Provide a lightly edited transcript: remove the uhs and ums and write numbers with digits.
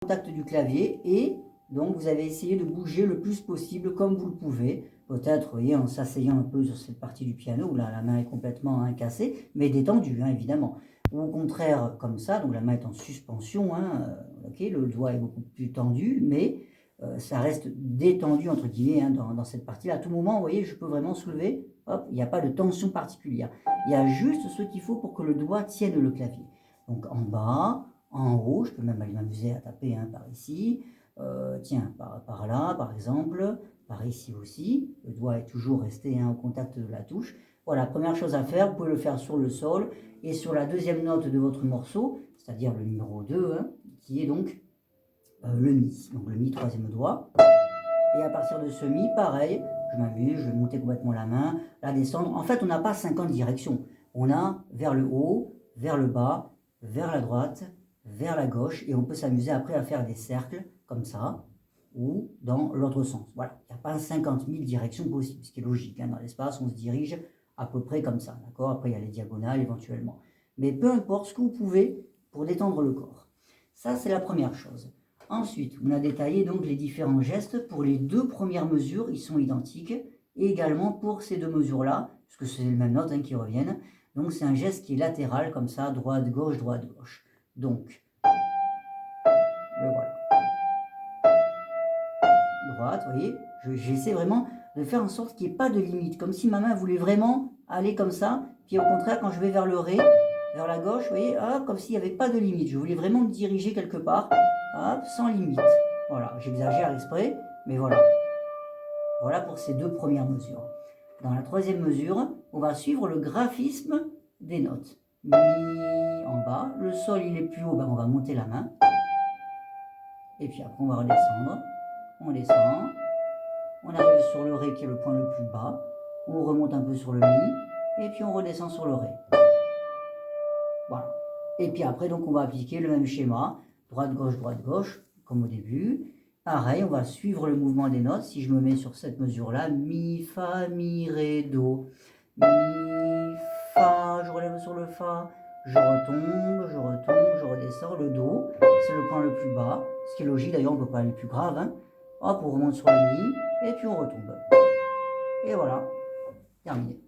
contact du clavier et donc vous avez essayé de bouger le plus possible comme vous le pouvez. Peut-être, vous voyez, en s'asseyant un peu sur cette partie du piano où là, la main est complètement cassée, mais détendue, évidemment. Ou au contraire, comme ça, donc la main est en suspension, ok, le doigt est beaucoup plus tendu, mais ça reste détendu, entre guillemets, dans cette partie-là. À tout moment, vous voyez, je peux vraiment soulever, hop, il n'y a pas de tension particulière. Il y a juste ce qu'il faut pour que le doigt tienne le clavier. Donc en bas, en haut, je peux même aller m'amuser à taper par ici, tiens, par là, par exemple, par ici aussi. Le doigt est toujours resté au contact de la touche. Voilà, première chose à faire, vous pouvez le faire sur le sol et sur la deuxième note de votre morceau, c'est-à-dire le numéro 2, qui est donc le Mi. Donc le Mi, troisième doigt. Et à partir de ce Mi, pareil, je m'amuse, je vais monter complètement la main, la descendre. En fait, on n'a pas 50 directions. On a vers le haut, vers le bas, vers la droite, vers la gauche. Et on peut s'amuser après à faire des cercles, comme ça, ou dans l'autre sens. Voilà, il n'y a pas 50 000 directions possibles, ce qui est logique. Dans l'espace, on se dirige à peu près comme ça, d'accord? Après, il y a les diagonales éventuellement. Mais peu importe ce que vous pouvez pour détendre le corps. Ça, c'est la première chose. Ensuite, on a détaillé donc les différents gestes. Pour les deux premières mesures, ils sont identiques. Et également pour ces deux mesures-là, puisque c'est les mêmes notes qui reviennent. Donc, c'est un geste qui est latéral, comme ça, droite-gauche, droite-gauche. Donc, le voilà. Droite, vous voyez, j'essaie vraiment de faire en sorte qu'il n'y ait pas de limite, comme si ma main voulait vraiment aller comme ça, puis au contraire, quand je vais vers le Ré, vers la gauche, vous voyez, hop, comme s'il n'y avait pas de limite, je voulais vraiment me diriger quelque part, hop, sans limite. Voilà, j'exagère exprès, mais voilà. Voilà pour ces deux premières mesures. Dans la troisième mesure, on va suivre le graphisme des notes. Mi en bas, le sol il est plus haut, on va monter la main, et puis après on va redescendre, on descend, on arrive sur le Ré qui est le point le plus bas, on remonte un peu sur le Mi, et puis on redescend sur le Ré. Voilà. Et puis après, donc, on va appliquer le même schéma, droite, gauche, comme au début. Pareil, on va suivre le mouvement des notes. Si je me mets sur cette mesure-là, Mi, Fa, Mi, Ré, Do, Mi, Fa, je relève sur le Fa, je retombe, je redescends. Le Do, c'est le point le plus bas, ce qui est logique, d'ailleurs, on ne peut pas aller plus grave. Hop, on remonte sur le Mi, et puis on retombe. Et voilà, terminé.